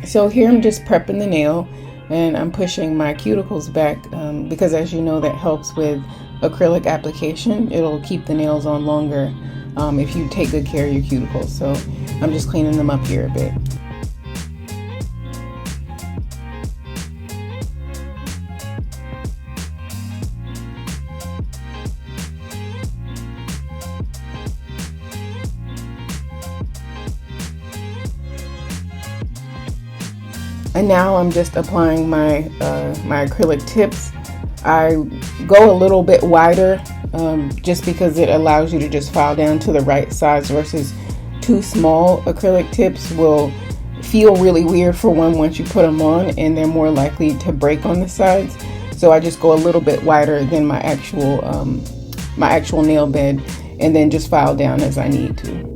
So here I'm just prepping the nail, and I'm pushing my cuticles back because, as you know, that helps with acrylic application. It'll keep the nails on longer if you take good care of your cuticles. So I'm just cleaning them up here a bit. And now I'm just applying my acrylic tips. I go a little bit wider just because it allows you to just file down to the right size versus too small acrylic tips will feel really weird for one once you put them on, and they're more likely to break on the sides. So I just go a little bit wider than my actual nail bed, and then just file down as I need to.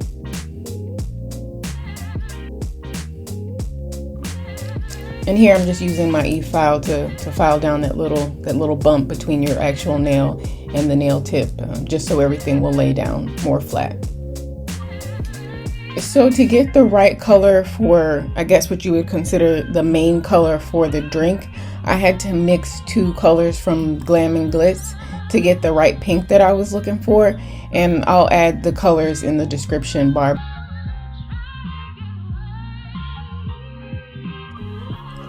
And here I'm just using my e-file to file down that little bump between your actual nail and the nail tip, just so everything will lay down more flat. So to get the right color for, I guess what you would consider the main color for the drink, I had to mix two colors from Glam and Glitz to get the right pink that I was looking for, and I'll add the colors in the description bar.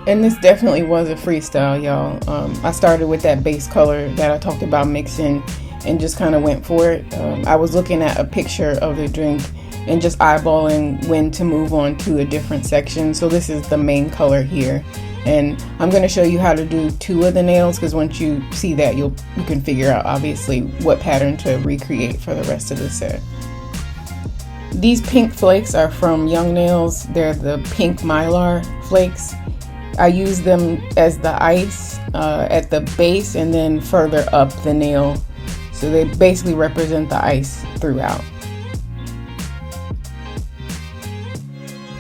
And this definitely was a freestyle, y'all. I started with that base color that I talked about mixing and just kind of went for it. I was looking at a picture of the drink and just eyeballing when to move on to a different section. So this is the main color here. And I'm going to show you how to do two of the nails, because once you see that, you can figure out obviously what pattern to recreate for the rest of the set. These pink flakes are from Young Nails. They're the pink mylar flakes. I use them as the ice at the base and then further up the nail. So they basically represent the ice throughout.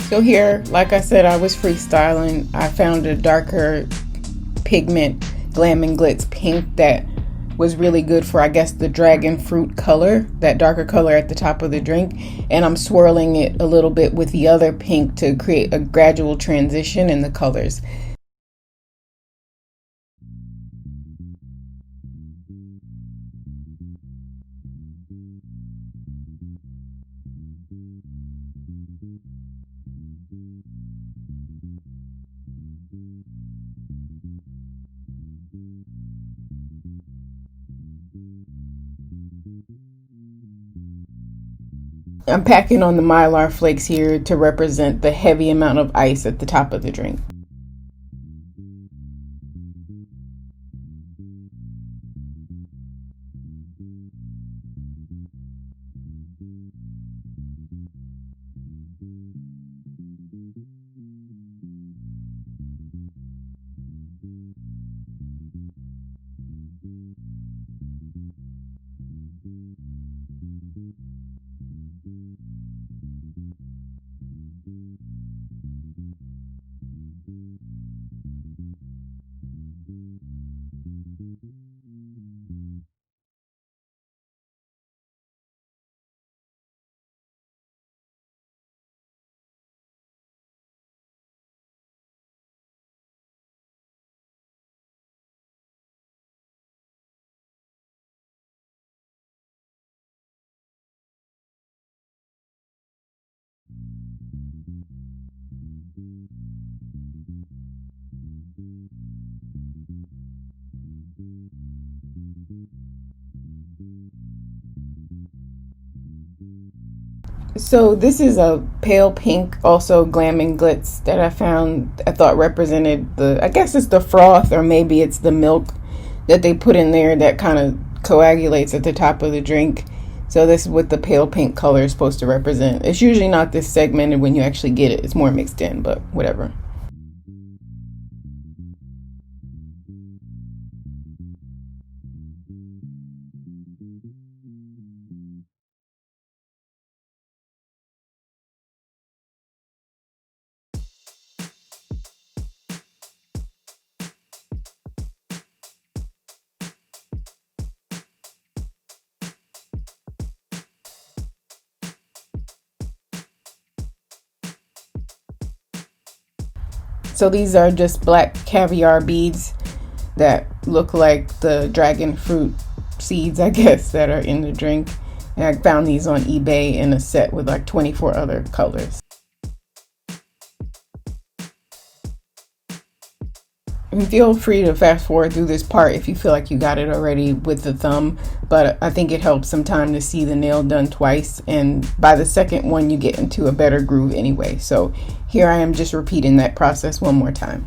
So here, like I said, I was freestyling. I found a darker pigment Glam and Glitz pink that was really good for, I guess, the dragon fruit color, that darker color at the top of the drink. And I'm swirling it a little bit with the other pink to create a gradual transition in the colors. I'm packing on the mylar flakes here to represent the heavy amount of ice at the top of the drink. So this is a pale pink, also Glam and Glitz, that I found. I thought represented I guess it's the froth, or maybe it's the milk that they put in there that kind of coagulates at the top of the drink. So this is what the pale pink color is supposed to represent. It's usually not this segmented when you actually get it. It's more mixed in, but whatever. So these are just black caviar beads that look like the dragon fruit seeds, I guess, that are in the drink. And I found these on eBay in a set with like 24 other colors. And feel free to fast forward through this part if you feel like you got it already with the thumb, but I think it helps sometime to see the nail done twice, and by the second one you get into a better groove anyway. So here I am just repeating that process one more time.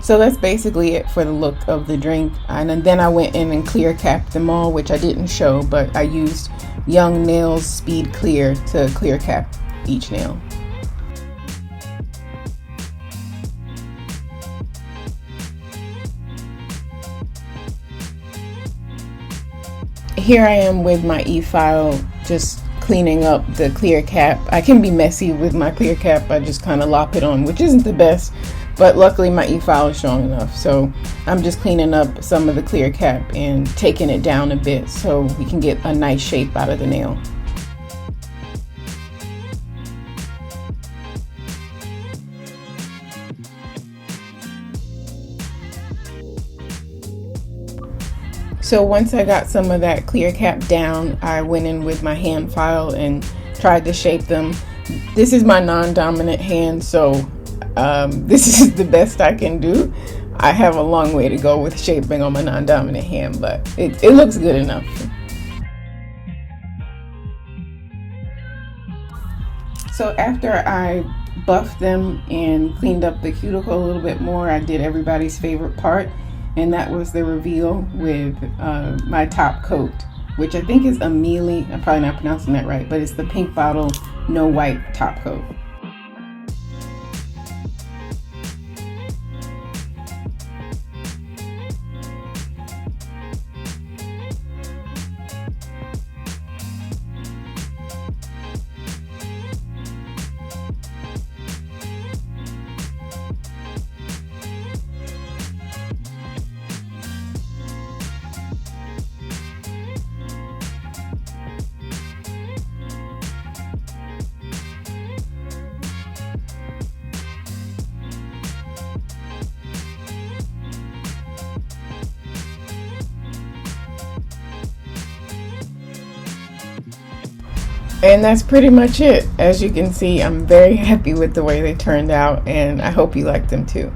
So that's basically it for the look of the drink. And then I went in and clear capped them all, which I didn't show, but I used Young Nails Speed Clear to clear cap each nail. Here I am with my e-file, just cleaning up the clear cap. I can be messy with my clear cap. I just kind of lop it on, which isn't the best, but luckily my e-file is strong enough. So I'm just cleaning up some of the clear cap and taking it down a bit so we can get a nice shape out of the nail. So once I got some of that clear cap down, I went in with my hand file and tried to shape them. This is my non-dominant hand, so this is the best I can do. I have a long way to go with shaping on my non-dominant hand, but it looks good enough. So after I buffed them and cleaned up the cuticle a little bit more, I did everybody's favorite part, and that was the reveal with my top coat, which I think is Amelie. I'm probably not pronouncing that right, but it's the Pink Bottle No White top coat. And that's pretty much it. As you can see, I'm very happy with the way they turned out, and I hope you like them too.